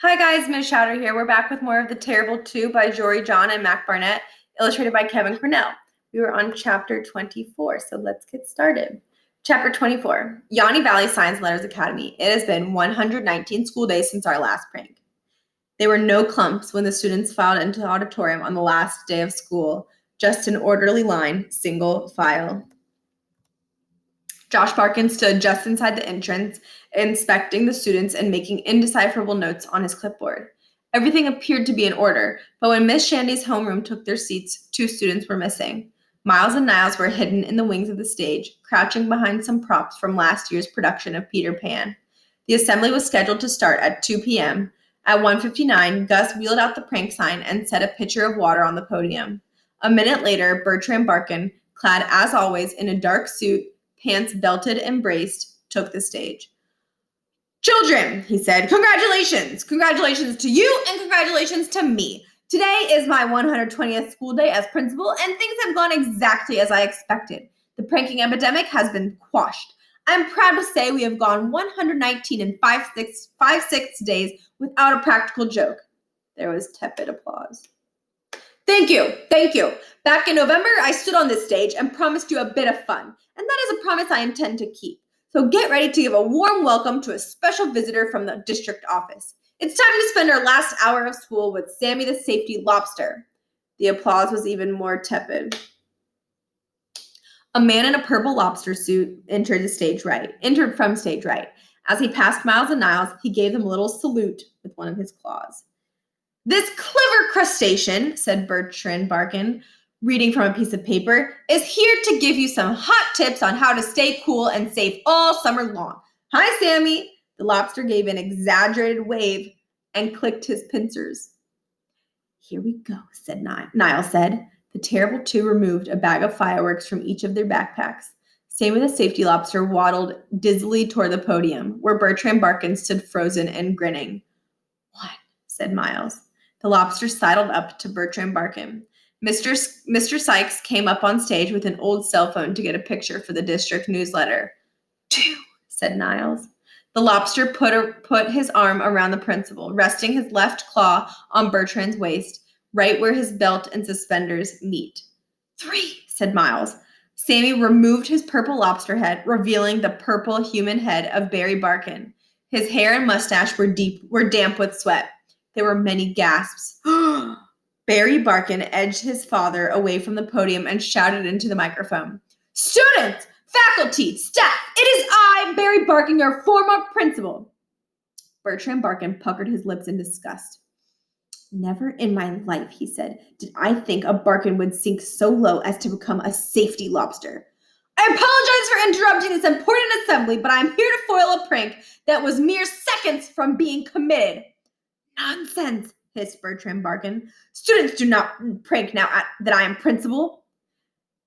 Hi guys, Ms. Shouter here. We're back with more of The Terrible Two by Jory John and Mac Barnett, illustrated by Kevin Cornell. We were on chapter 24, so let's get started. Chapter 24, Yanni Valley Science Letters Academy. It has been 119 school days since our last prank. There were no clumps when the students filed into the auditorium on the last day of school, just an orderly line, single file. Josh Barkin stood just inside the entrance, inspecting the students and making indecipherable notes on his clipboard. Everything appeared to be in order, but when Miss Shandy's homeroom took their seats, 2 students were missing. Miles and Niles were hidden in the wings of the stage, crouching behind some props from last year's production of Peter Pan. The assembly was scheduled to start at 2 p.m. At 1:59, Gus wheeled out the prank sign and set a pitcher of water on the podium. A minute later, Bertram Barkin, clad as always in a dark suit, pants belted and braced, took the stage. "Children," he said, "congratulations! Congratulations to you and congratulations to me. Today is my 120th school day as principal, and things have gone exactly as I expected. The pranking epidemic has been quashed. I'm proud to say we have gone 119 and 5/6 days without a practical joke." There was tepid applause. Thank you. Back in November, I stood on this stage and promised you a bit of fun, and that is a promise I intend to keep. So get ready to give a warm welcome to a special visitor from the district office. It's time to spend our last hour of school with Sammy the safety lobster. The applause was even more tepid. A man in a purple lobster suit entered from stage right. As he passed Miles and Niles, he gave them a little salute with one of his claws. "This clever crustacean," said Bertrand Barkin, reading from a piece of paper, "is here to give you some hot tips on how to stay cool and safe all summer long. Hi, Sammy." The lobster gave an exaggerated wave and clicked his pincers. "Here we go," Niles said. The terrible two removed a bag of fireworks from each of their backpacks. Sammy the safety lobster waddled dizzily toward the podium, where Bertrand Barkin stood frozen and grinning. "What?" said Miles. The lobster sidled up to Bertrand Barkin. Mr. Sykes came up on stage with an old cell phone to get a picture for the district newsletter. "2," said Niles. The lobster put his arm around the principal, resting his left claw on Bertrand's waist, right where his belt and suspenders meet. "3," said Miles. Sammy removed his purple lobster head, revealing the purple human head of Barry Barkin. His hair and mustache were damp with sweat. There were many gasps. Barry Barkin edged his father away from the podium and shouted into the microphone, "Students, faculty, staff, it is I, Barry Barkin, your former principal." Bertrand Barkin puckered his lips in disgust. "Never in my life," he said, "did I think a Barkin would sink so low as to become a safety lobster. I apologize for interrupting this important assembly, but I'm here to foil a prank that was mere seconds from being committed." "Nonsense," hissed Bertrand Barkin. "Students do not prank now that I am principal."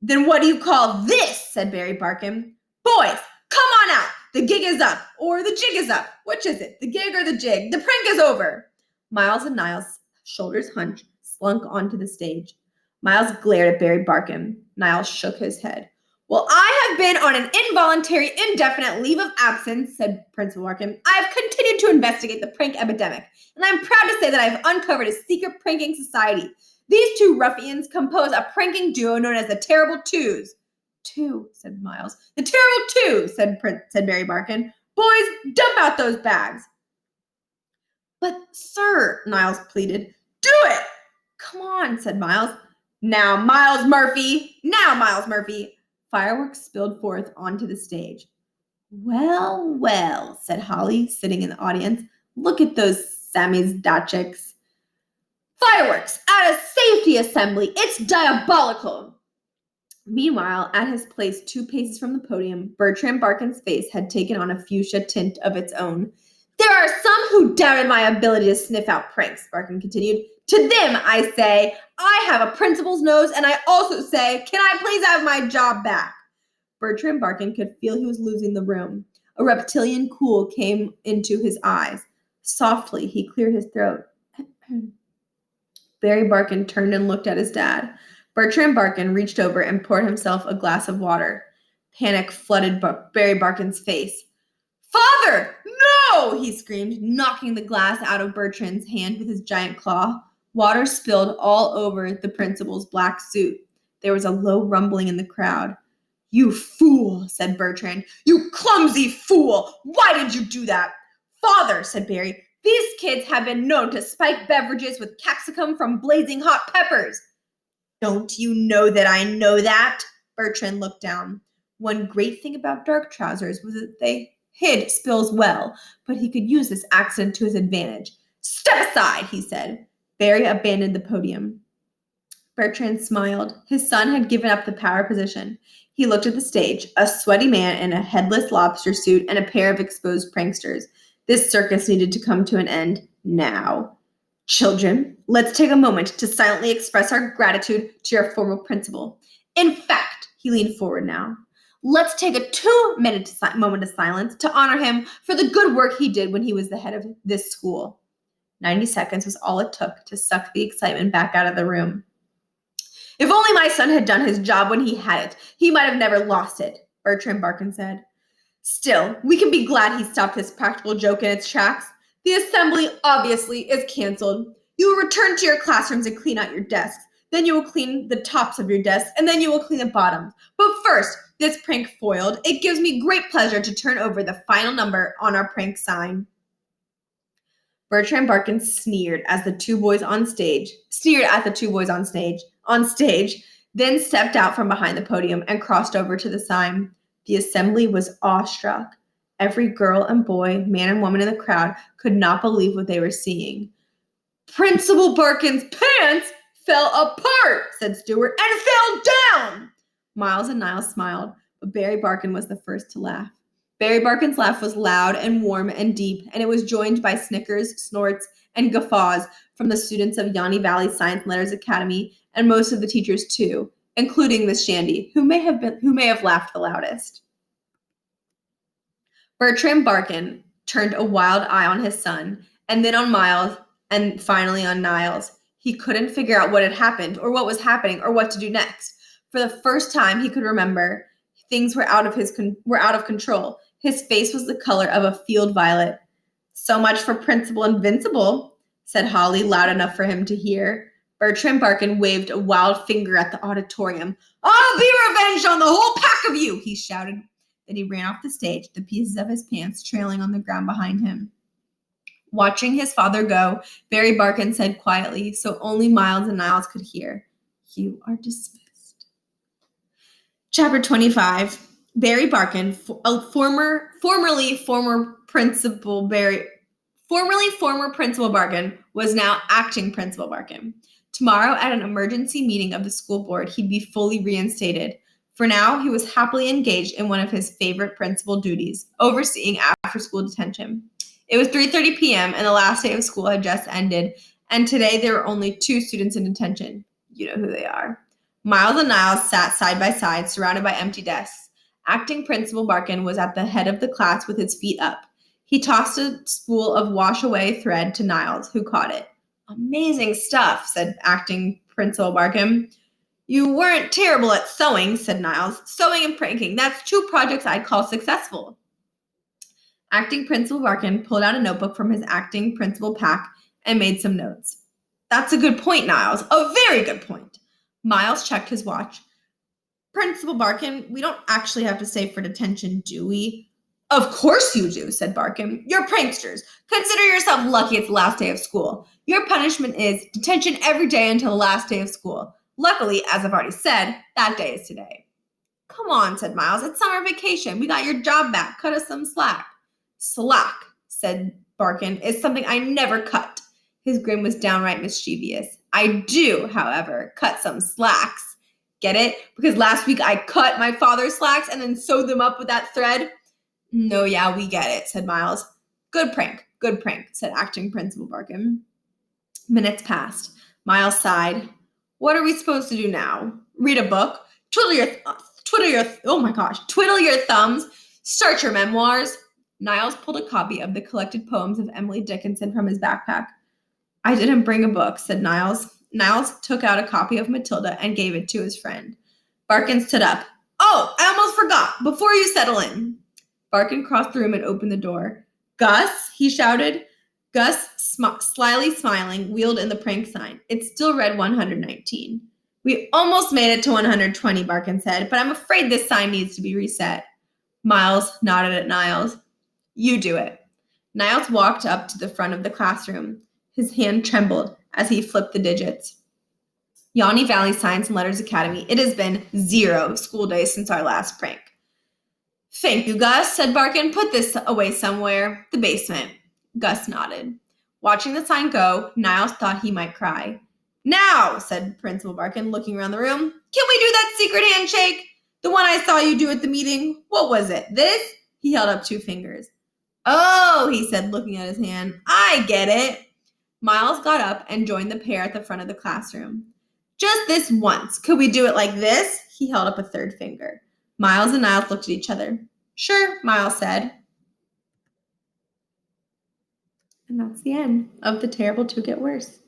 "Then what do you call this?" said Barry Barkin. "Boys, come on out. The gig is up, or the jig is up. Which is it, the gig or the jig? The prank is over." Miles and Niles, shoulders hunched, slunk onto the stage. Miles glared at Barry Barkin. Niles shook his head. "Well, I have been on an involuntary, indefinite leave of absence," said Principal Barkin. "I have continued to investigate the prank epidemic, and I'm proud to say that I have uncovered a secret pranking society. These 2 ruffians compose a pranking duo known as the Terrible Twos." "2," said Miles. "The Terrible Two," said Barry Barkin. "Boys, dump out those bags." "But, sir," Niles pleaded. "Do it!" "Come on," said Miles. Now, Miles Murphy! Fireworks spilled forth onto the stage. Well, said Holly, sitting in the audience. "Look at those samizdachiks. Fireworks at a safety assembly! It's diabolical!" Meanwhile, at his place 2 paces from the podium, Bertrand Barkin's face had taken on a fuchsia tint of its own. "There are some who doubted my ability to sniff out pranks," Barkin continued. "To them, I say, I have a principal's nose, and I also say, can I please have my job back?" Bertrand Barkin could feel he was losing the room. A reptilian cool came into his eyes. Softly, he cleared his throat. Barry Barkin turned and looked at his dad. Bertrand Barkin reached over and poured himself a glass of water. Panic flooded Barry Barkin's face. Father, no! He screamed, knocking the glass out of Bertrand's hand with his giant claw. Water spilled all over the principal's black suit. There was a low rumbling in the crowd. You fool, said Bertrand. You clumsy fool! Why did you do that? Father, said Barry, these kids have been known to spike beverages with capsicum from blazing hot peppers. Don't you know that I know that? Bertrand looked down. One great thing about dark trousers was that they hid spills well, but he could use this accident to his advantage. Step aside, he said. Barry abandoned the podium. Bertrand smiled. His son had given up the power position. He looked at the stage, a sweaty man in a headless lobster suit and a pair of exposed pranksters. This circus needed to come to an end now. Children, let's take a moment to silently express our gratitude to your former principal. In fact, he leaned forward now. Let's take a 2-minute moment of silence to honor him for the good work he did when he was the head of this school. 90 seconds was all it took to suck the excitement back out of the room. If only my son had done his job when he had it, he might have never lost it, Bertrand Barkin said. Still, we can be glad he stopped this practical joke in its tracks. The assembly obviously is canceled. You will return to your classrooms and clean out your desks. Then you will clean the tops of your desks, and then you will clean the bottoms. But first, this prank foiled, it gives me great pleasure to turn over the final number on our prank sign. Bertrand Barkin sneered at the two boys on stage, then stepped out from behind the podium and crossed over to the sign. The assembly was awestruck. Every girl and boy, man and woman in the crowd could not believe what they were seeing. Principal Barkin's pants fell apart, said Stewart, and fell down. Miles and Niles smiled, but Barry Barkin was the first to laugh. Barry Barkin's laugh was loud and warm and deep, and it was joined by snickers, snorts, and guffaws from the students of Yanni Valley Science and Letters Academy, and most of the teachers too, including Miss Shandy, who may have laughed the loudest. Bertrand Barkin turned a wild eye on his son, and then on Miles, and finally on Niles. He couldn't figure out what had happened, or what was happening, or what to do next. For the first time he could remember, things were out of control. His face was the color of a field violet. So much for Principal Invincible, said Holly, loud enough for him to hear. Bertrand Barkin waved a wild finger at the auditorium. I'll be revenged on the whole pack of you, he shouted. Then he ran off the stage, the pieces of his pants trailing on the ground behind him. Watching his father go, Barry Barkin said quietly, so only Miles and Niles could hear, You are dismissed. Chapter 25. Barry Barkin, former Principal Barkin, was now acting Principal Barkin. Tomorrow, at an emergency meeting of the school board, he'd be fully reinstated. For now, he was happily engaged in one of his favorite principal duties, overseeing after-school detention. It was 3:30 p.m., and the last day of school had just ended, and today there were only 2 students in detention. You know who they are. Miles and Niles sat side by side, surrounded by empty desks. Acting Principal Barkin was at the head of the class with his feet up. He tossed a spool of wash-away thread to Niles, who caught it. Amazing stuff, said Acting Principal Barkin. You weren't terrible at sewing, said Niles. Sewing and pranking, that's 2 projects I'd call successful. Acting Principal Barkin pulled out a notebook from his acting principal pack and made some notes. That's a good point, Niles. A very good point. Miles checked his watch. Principal Barkin, we don't actually have to stay for detention, do we? Of course you do, said Barkin. You're pranksters. Consider yourself lucky it's the last day of school. Your punishment is detention every day until the last day of school. Luckily, as I've already said, that day is today. Come on, said Miles. It's summer vacation. We got your job back. Cut us some slack. Slack, said Barkin, is something I never cut. His grin was downright mischievous. I do, however, cut some slacks. Get it? Because last week I cut my father's slacks and then sewed them up with that thread. No, yeah, we get it, said Miles. Good prank, said Acting Principal Barkin. Minutes passed. Miles sighed. What are we supposed to do now? Read a book? Twiddle your thumbs? Start your memoirs? Niles pulled a copy of the collected poems of Emily Dickinson from his backpack. I didn't bring a book, said Niles. Niles took out a copy of Matilda and gave it to his friend. Barkin stood up. Oh, I almost forgot. Before you settle in. Barkin crossed the room and opened the door. Gus, he shouted. Gus, slyly smiling, wheeled in the prank sign. It still read 119. We almost made it to 120, Barkin said, but I'm afraid this sign needs to be reset. Miles nodded at Niles. You do it. Niles walked up to the front of the classroom. His hand trembled as he flipped the digits. Yanni Valley Science and Letters Academy. It has been 0 school days since our last prank. Thank you, Gus, said Barkin. Put this away somewhere. The basement. Gus nodded. Watching the sign go, Niles thought he might cry. Now, said Principal Barkin, looking around the room. Can we do that secret handshake? The one I saw you do at the meeting. What was it? This? He held up 2 fingers. Oh, he said, looking at his hand. I get it. Miles got up and joined the pair at the front of the classroom. Just this once. Could we do it like this? He held up a 3rd finger. Miles and Niles looked at each other. Sure, Miles said. And that's the end of The Terrible Two Get Worse.